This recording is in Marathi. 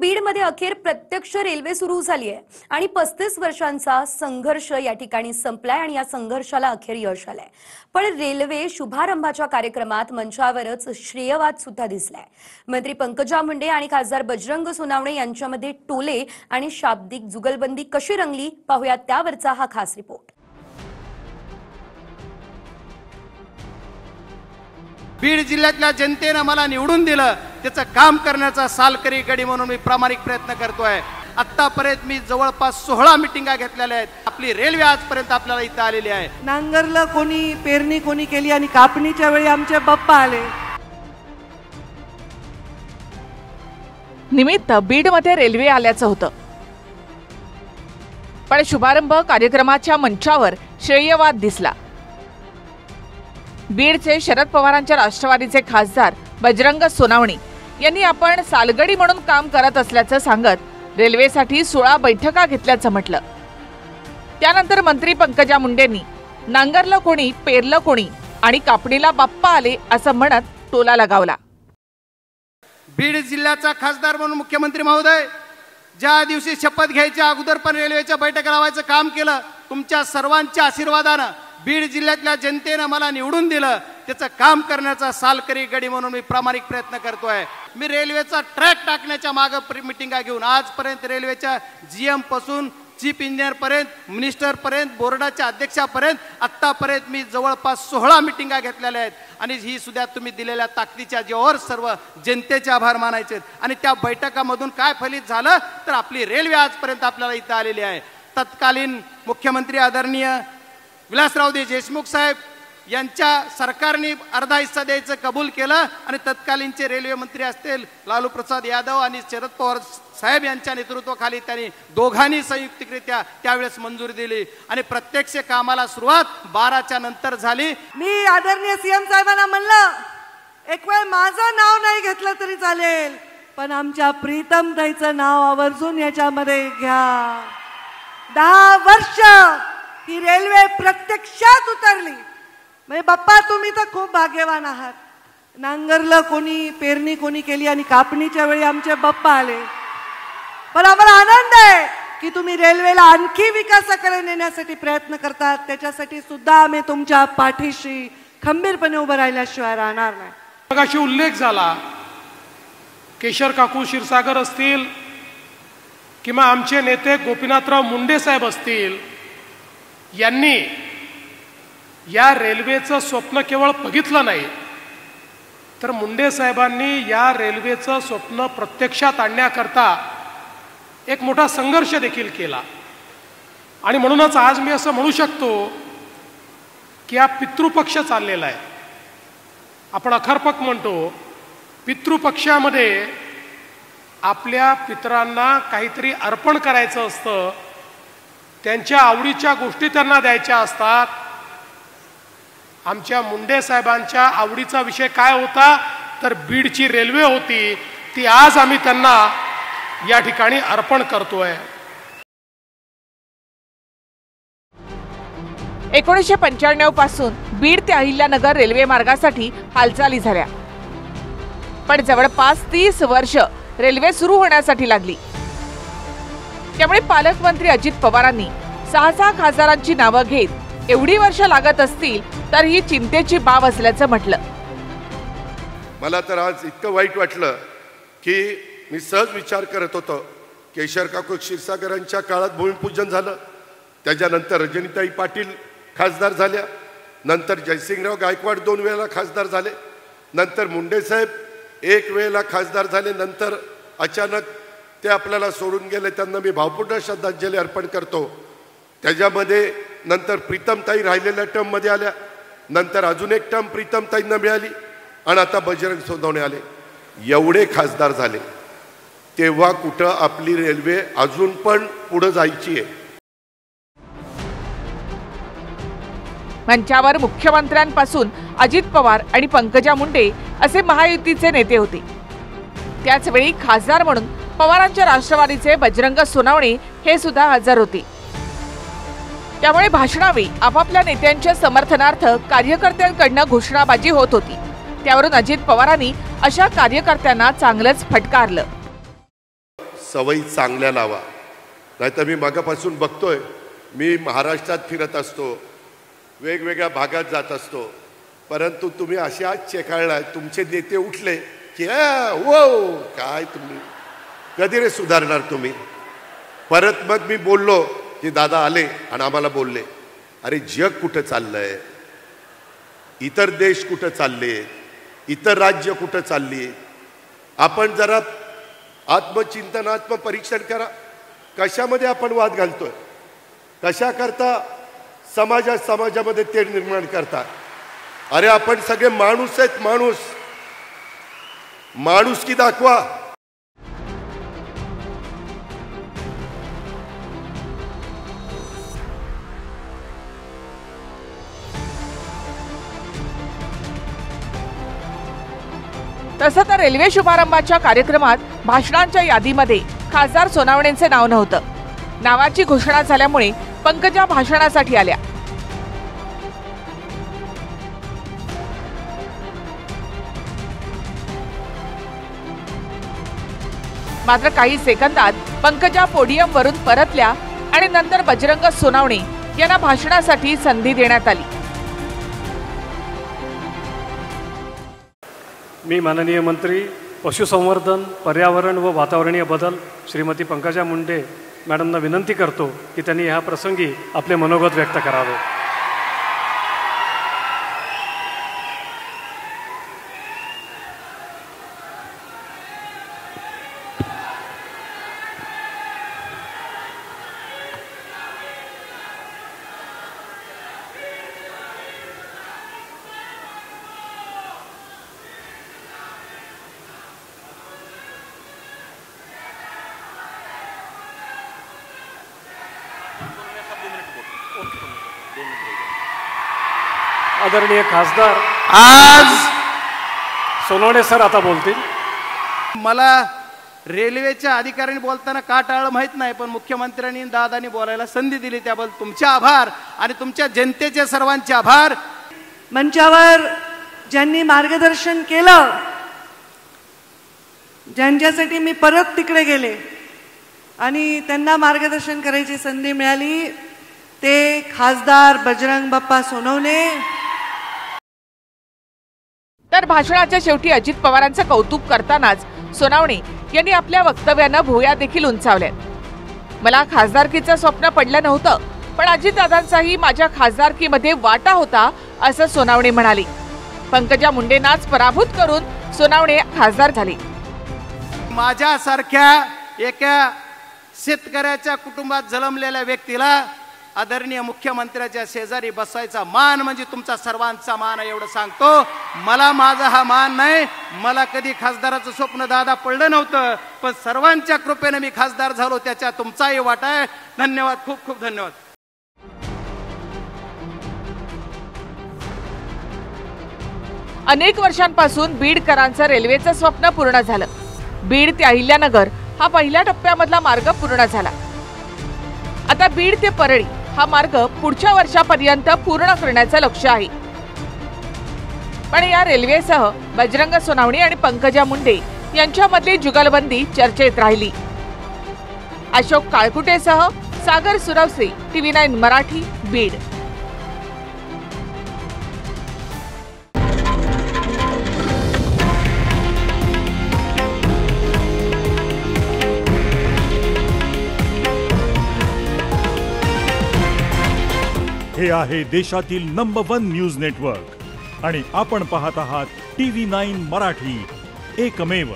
बीडमध्ये अखेर प्रत्यक्ष रेल्वे सुरू झाली आहे आणि 35 वर्षांचा संघर्ष या ठिकाणी संपलाय आणि या संघर्षाला अखेर यश आलंय। पण रेल्वे शुभारंभाच्या कार्यक्रमात मंचावरच श्रेयवाद सुद्धा दिसलाय। मंत्री पंकजा मुंडे आणि खासदार बजरंग सोनावणे यांच्यामध्ये टोले आणि शाब्दिक जुगलबंदी कशी रंगली पाहूया त्यावरचा हा खास रिपोर्ट। बीड जिल्ह्यातल्या जनतेने मला निवडून दिलं, त्याचं काम करण्याचा सालकरी गडी म्हणून मी प्रामाणिक प्रयत्न करतोय। आतापर्यंत मी जवळपास 16 मीटिंगा घेतलेल्या आहेत। आपली रेल्वे आजपर्यंत आपल्याला इथं आलेली आहे। नांगरला कोणी, पेरणी कोणी केली आणि कापणीच्या वेळी आमचे बाप्पा आले। निमित्त बीडमध्ये रेल्वे आल्याचं होतं, पण शुभारंभ कार्यक्रमाच्या मंचावर श्रेयवाद दिसला। बीडचे शरद पवारांच्या राष्ट्रवादीचे खासदार बजरंग सोनावणे यांनी आपण सालगडी म्हणून काम करत असल्याचं सांगत रेल्वेसाठी 16 बैठका घेतल्याचं म्हटलं। त्यानंतर मंत्री पंकजा मुंडेंनी नांगरलं कोणी, पेरलं कोणी आणि कापणीला बाप्पा आले असं म्हणत टोला लगावला। बीड जिल्ह्याचा खासदार म्हणून मुख्यमंत्री महोदय ज्या दिवशी शपथ घ्यायच्या अगोदर पण रेल्वेच्या बैठका लावायचं काम केलं। तुमच्या सर्वांच्या आशीर्वादानं बीड जिल्ह्यातल्या जनतेने मला निवडून दिलं, त्याचं काम करण्याचा सालकरी गडी म्हणून मी प्रामाणिक प्रयत्न करतोय। मी रेल्वेचा ट्रॅक टाकण्याच्या मागे मीटिंगा घेऊन आजपर्यंत रेल्वेच्या जीएम पासून चीफ इंजिनियर पर्यंत, मिनिस्टर पर्यंत, बोर्डाच्या अध्यक्षापर्यंत आतापर्यंत मी जवळपास 16 मीटिंगा घेतलेल्या आहेत। आणि ही सुद्धा तुम्ही दिलेल्या ताकदीच्या जीवावर सर्व जनतेचे आभार मानायचे। आणि त्या बैठकामधून काय फलित झालं तर आपली रेल्वे आजपर्यंत आपल्याला इथं आलेली आहे। तत्कालीन मुख्यमंत्री आदरणीय विलासराव देशमुख साहेब यांच्या सरकारने अर्धा हिस्सा द्यायचं कबूल केलं आणि तत्कालीनचे रेल्वे मंत्री असतील लालू प्रसाद यादव आणि शरद पवार साहेब यांच्या नेतृत्वाखाली त्यांनी दोघांनी संयुक्तरित्या त्यावेळेस मंजुरी दिली आणि प्रत्यक्ष कामाला सुरुवात 12च्या नंतर झाली। मी आदरणीय सीएम साहेबांना म्हणलं, एक वेळ माझं नाव नाही घेतलं तरी चालेल, पण आमच्या प्रीतम ताईचं नाव आवर्जून याच्यामध्ये घ्या। 10 वर्ष ही रेल्वे प्रत्यक्षात उतरली। म्हणजे बाप्पा तुम्ही तर खूप भाग्यवान आहात। नांगरलं कोणी, पेरणी कोणी केली आणि कापणीच्या वेळी आमचे बाप्पा आले। पण आम्हाला आनंद आहे की तुम्ही रेल्वेला आणखी विकासाकडे नेण्यासाठी प्रयत्न करतात। त्याच्यासाठी सुद्धा आम्ही तुमच्या पाठीशी खंबीरपणे उभं राहिल्याशिवाय राहणार नाही। मगाशी उल्लेख झाला, केशर काकू क्षीरसागर असतील किंवा आमचे नेते गोपीनाथराव मुंडे साहेब असतील, यांनी या रेल्वेचं स्वप्न केवळ बघितलं नाही, तर मुंडे साहेबांनी या रेल्वेचं स्वप्न प्रत्यक्षात आणण्याकरता एक मोठा संघर्ष देखील केला। आणि म्हणूनच आज मी असं म्हणू शकतो की हा पितृपक्ष चाललेला आहे। आपण अखरपक म्हणतो, पितृपक्षामध्ये आपल्या पितरांना काहीतरी अर्पण करायचं असतं, त्यांच्या आवडीच्या गोष्टी त्यांना द्यायच्या असतात। आमच्या मुंडे साहेबांच्या आवडीचा विषय काय होता तर बीडची रेल्वे होती, ती आज आम्ही त्यांना या ठिकाणी अर्पण करतोय। 1995 पासून बीड ते अहिल्यानगर रेल्वे मार्गासाठी हालचाली झाल्या, पण जवळपास 30 वर्ष रेल्वे सुरू होण्यासाठी लागली। त्यामुळे पालकमंत्री अजित पवारांनी 6 खासदारांची नावं घेत एवढी वर्ष लागत असतील तर ही चिंतेची बाब असल्याचं म्हटलं। मला तर आज इतकं वाईट वाटलं की मी सहज विचार करत होतो, केशर काकू क्षीरसागरांच्या काळात भूमिपूजन झालं, त्याच्यानंतर रजनीताई पाटील खासदार झाल्या, नंतर जयसिंगराव गायकवाड 2 वेळेला खासदार झाले, नंतर मुंडे साहेब 1 वेळेला खासदार झाले, नंतर अचानक ते आपल्याला सोडून गेले, त्यांना मी भावपूर्ण श्रद्धांजली अर्पण करतो। त्याच्यामध्ये नंतर प्रीतमताई राहिलेल्या टर्ममध्ये आल्या, नंतर अजून एक टर्म प्रीतमताईंना मिळाली आणि आता बजरंग सोनावणे आले। एवढे खासदार झाले तेव्हा कुठं आपली रेल्वे अजून पण पुढे जायची आहे। मंचावर मुख्यमंत्र्यांपासून अजित पवार आणि पंकजा मुंडे असे महायुतीचे नेते होते। त्याचवेळी खासदार म्हणून पवारांच्या राष्ट्रवादीचे बजरंग सोनावणे हे सुद्धा हजर होते। त्यामुळे भाषणावेळी आपापल्या नेत्यांच्या समर्थनार्थ कार्यकर्त्यांकडून घोषणाबाजी होत होती। त्यावरून अजित पवारांनी अशा कार्यकर्त्यांना चांगलंच फटकारलं। सवयी चांगल्या लावा. नाहीतर मी मगापासून बघतोय, मी महाराष्ट्रात फिरत असतो, वेगवेगळ्या भागात जात असतो, परंतु तुम्ही अशा चेकाळलाय, तुमचे नेते उठले की वो काय तुम्ही कधी रे सुधारणार तुम्ही. परत मग मी बोललो की दादा आले आणि आम्हाला बोलले, अरे जग कुठं चाललंय, इतर देश कुठं चालले, इतर राज्य कुठं चालली, आपण जरा आत्मचिंतन आत्मपरीक्षण करा. कशामध्ये आपण वाद घालतोय, कशा करता समाजामध्ये तेढ निर्माण करता. अरे आपण सगळे माणूस आहेत, माणुसकी दाखवा. तसं तर रेल्वे शुभारंभाच्या कार्यक्रमात भाषणांच्या यादीमध्ये खासदार सोनावणेंचे नाव नव्हतं. नावाची घोषणा झाल्यामुळे पंकजा भाषणासाठी आल्या. मात्र काही सेकंदात पंकजा पोडियमवरून परतल्या आणि नंतर बजरंग सोनावणे यांना भाषणासाठी संधी देण्यात आली. मी माननीय मंत्री पशुसंवर्धन, पर्यावरण व वातावरणीय बदल श्रीमती पंकजा मुंडे मॅडमना विनंती करतो की त्यांनी ह्या प्रसंगी आपले मनोगत व्यक्त करावे. आदरणीय खासदार आज सोनवणे सर आता बोलतील. मला रेल्वेच्या अधिकाऱ्यांनी बोलताना का टाळलं माहित नाही, पण मुख्यमंत्र्यांनी दादानी बोलायला संधी दिली त्याबद्दल तुमचे आभार आणि तुमच्या जनतेचे सर्वांचे आभार. मंचावर ज्यांनी मार्गदर्शन केलं, ज्यांच्यासाठी मी परत तिकडे गेले आणि त्यांना मार्गदर्शन करायची संधी मिळाली, ते खासदार बजरंग बाप्पा सोनवणे. तर भाषणाच्या शेवटी अजित पवारांचं कौतुक करतानाच सोनावणे यांनी आपल्या वक्तव्यानं भुवया देखील उंचावल्यात. मला खासदारकीचं स्वप्न पडलं नव्हतं, पण अजितदादांचाही माझ्या खासदारकीमध्ये वाटा होता, असं सोनावणे म्हणाले. पंकजा मुंडेंनाच पराभूत करून सोनावणे खासदार झाले. माझ्यासारख्या एका शेतकऱ्याच्या कुटुंबात जन्मलेल्या व्यक्तीला आदरणीय मुख्यमंत्र्याच्या शेजारी बसायचा मान म्हणजे तुमचा सर्वांचा मान आहे, एवढं सांगतो. मला माझा हा मान नाही, मला कधी खासदाराचं स्वप्न दादा पडलं नव्हतं, पण सर्वांच्या कृपेने मी खासदार झालो, त्याच्या तुमचाही वाटा आहे. धन्यवाद, खूप खूप धन्यवाद. अनेक वर्षांपासून बीडकरांचं रेल्वेचं स्वप्न पूर्ण झालं. बीड ते अहिल्यानगर हा पहिल्या टप्प्यामधला मार्ग पूर्ण झाला. आता बीड ते परळी हा मार्ग पुढच्या वर्षापर्यंत पूर्ण करण्याचं लक्ष्य आहे. पण या रेल्वेसह बजरंग सोनावणे आणि पंकजा मुंडे यांच्यामधली जुगलबंदी चर्चेत राहिली. अशोक काळकुटेसह सागर सुरवसे, TV9 मराठी, बीड. हे आहे देशातील नंबर 1 न्यूज नेटवर्क आणि आपण पाहत आहात TV9 मराठी, एकमेव.